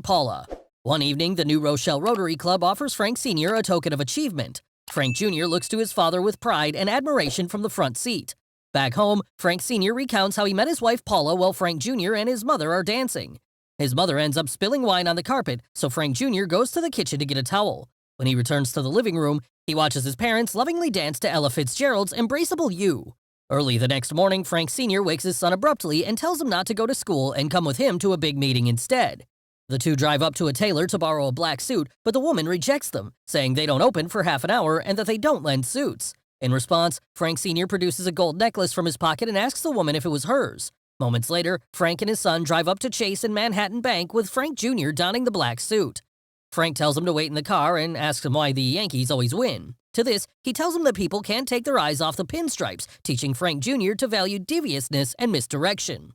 Paula. One evening, the New Rochelle Rotary Club offers Frank Sr. a token of achievement. Frank Jr. looks to his father with pride and admiration from the front seat. Back home, Frank Sr. recounts how he met his wife Paula while Frank Jr. and his mother are dancing. His mother ends up spilling wine on the carpet, so Frank Jr. goes to the kitchen to get a towel. When he returns to the living room, he watches his parents lovingly dance to Ella Fitzgerald's Embraceable You. Early the next morning, Frank Sr. wakes his son abruptly and tells him not to go to school and come with him to a big meeting instead. The two drive up to a tailor to borrow a black suit, but the woman rejects them, saying they don't open for half an hour and that they don't lend suits. In response, Frank Sr. produces a gold necklace from his pocket and asks the woman if it was hers. Moments later, Frank and his son drive up to Chase and Manhattan Bank with Frank Jr. donning the black suit. Frank tells him to wait in the car and asks him why the Yankees always win. To this, he tells him that people can't take their eyes off the pinstripes, teaching Frank Jr. to value deviousness and misdirection.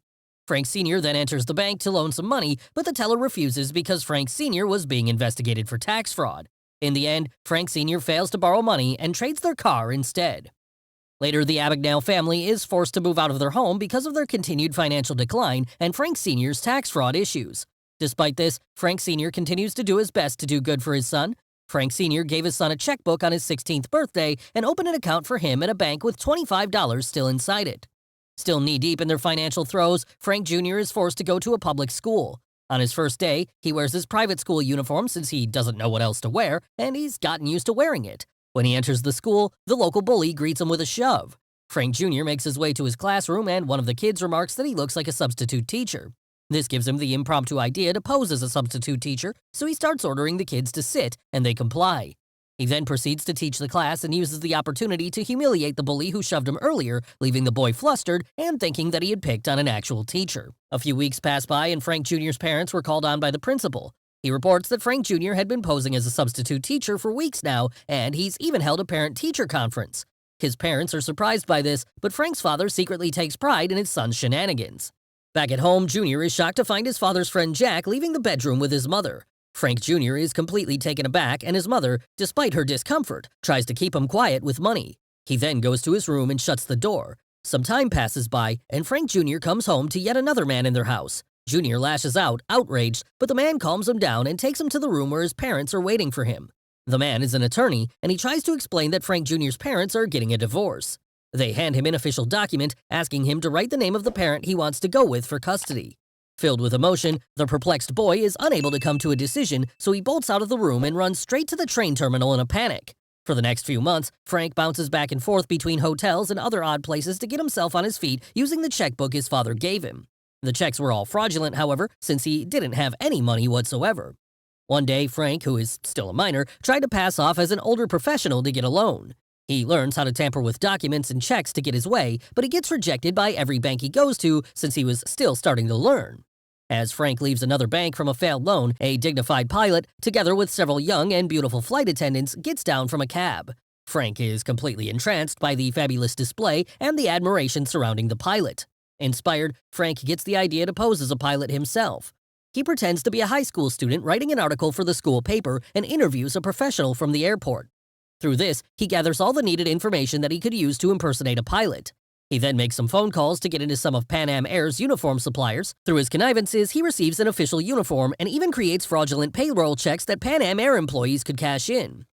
Frank Sr. then enters the bank to loan some money, but the teller refuses because Frank Sr. was being investigated for tax fraud. In the end, Frank Sr. fails to borrow money and trades their car instead. Later, the Abagnale family is forced to move out of their home because of their continued financial decline and Frank Sr.'s tax fraud issues. Despite this, Frank Sr. continues to do his best to do good for his son. Frank Sr. gave his son a checkbook on his 16th birthday and opened an account for him at a bank with $25 still inside it. Still knee-deep in their financial throes, Frank Jr. is forced to go to a public school. On his first day, he wears his private school uniform since he doesn't know what else to wear, and he's gotten used to wearing it. When he enters the school, the local bully greets him with a shove. Frank Jr. makes his way to his classroom, and one of the kids remarks that he looks like a substitute teacher. This gives him the impromptu idea to pose as a substitute teacher, so he starts ordering the kids to sit, and they comply. He then proceeds to teach the class and uses the opportunity to humiliate the bully who shoved him earlier, leaving the boy flustered and thinking that he had picked on an actual teacher. A few weeks pass by and Frank Jr.'s parents were called on by the principal. He reports that Frank Jr. had been posing as a substitute teacher for weeks now, and he's even held a parent-teacher conference. His parents are surprised by this, but Frank's father secretly takes pride in his son's shenanigans. Back at home, Jr. is shocked to find his father's friend Jack leaving the bedroom with his mother. Frank Jr. is completely taken aback, and his mother, despite her discomfort, tries to keep him quiet with money. He then goes to his room and shuts the door. Some time passes by, and Frank Jr. comes home to yet another man in their house. Jr. lashes out, outraged, but the man calms him down and takes him to the room where his parents are waiting for him. The man is an attorney, and he tries to explain that Frank Jr.'s parents are getting a divorce. They hand him an official document asking him to write the name of the parent he wants to go with for custody. Filled with emotion, the perplexed boy is unable to come to a decision, so he bolts out of the room and runs straight to the train terminal in a panic. For the next few months, Frank bounces back and forth between hotels and other odd places to get himself on his feet using the checkbook his father gave him. The checks were all fraudulent, however, since he didn't have any money whatsoever. One day, Frank, who is still a minor, tried to pass off as an older professional to get a loan. He learns how to tamper with documents and checks to get his way, but he gets rejected by every bank he goes to since he was still starting to learn. As Frank leaves another bank from a failed loan, a dignified pilot, together with several young and beautiful flight attendants, gets down from a cab. Frank is completely entranced by the fabulous display and the admiration surrounding the pilot. Inspired, Frank gets the idea to pose as a pilot himself. He pretends to be a high school student writing an article for the school paper and interviews a professional from the airport. Through this, he gathers all the needed information that he could use to impersonate a pilot. He then makes some phone calls to get into some of Pan Am Air's uniform suppliers. Through his connivances, he receives an official uniform and even creates fraudulent payroll checks that Pan Am Air employees could cash in.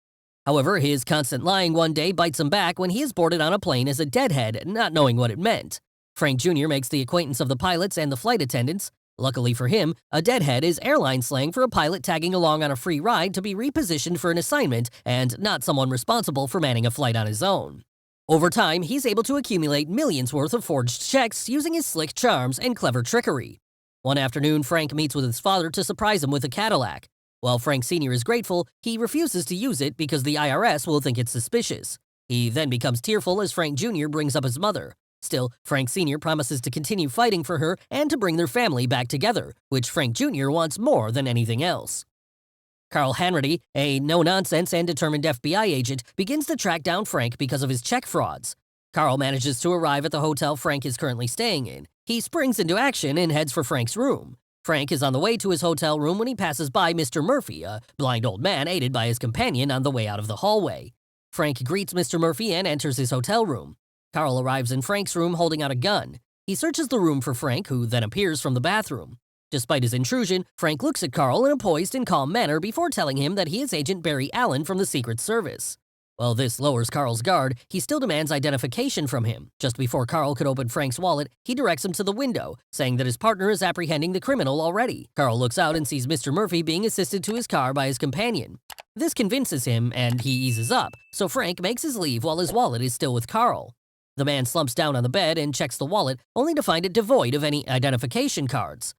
However, his constant lying one day bites him back when he is boarded on a plane as a deadhead, not knowing what it meant. Frank Jr. makes the acquaintance of the pilots and the flight attendants. Luckily for him, a deadhead is airline slang for a pilot tagging along on a free ride to be repositioned for an assignment and not someone responsible for manning a flight on his own. Over time, he's able to accumulate millions worth of forged checks using his slick charms and clever trickery. One afternoon, Frank meets with his father to surprise him with a Cadillac. While Frank Sr. is grateful, he refuses to use it because the IRS will think it's suspicious. He then becomes tearful as Frank Jr. brings up his mother. Still, Frank Sr. promises to continue fighting for her and to bring their family back together, which Frank Jr. wants more than anything else. Carl Hanratty, a no-nonsense and determined FBI agent, begins to track down Frank because of his check frauds. Carl manages to arrive at the hotel Frank is currently staying in. He springs into action and heads for Frank's room. Frank is on the way to his hotel room when he passes by Mr. Murphy, a blind old man aided by his companion on the way out of the hallway. Frank greets Mr. Murphy and enters his hotel room. Carl arrives in Frank's room holding out a gun. He searches the room for Frank, who then appears from the bathroom. Despite his intrusion, Frank looks at Carl in a poised and calm manner before telling him that he is Agent Barry Allen from the Secret Service. While this lowers Carl's guard, he still demands identification from him. Just before Carl could open Frank's wallet, he directs him to the window, saying that his partner is apprehending the criminal already. Carl looks out and sees Mr. Murphy being assisted to his car by his companion. This convinces him, and he eases up, so Frank makes his leave while his wallet is still with Carl. The man slumps down on the bed and checks the wallet, only to find it devoid of any identification cards.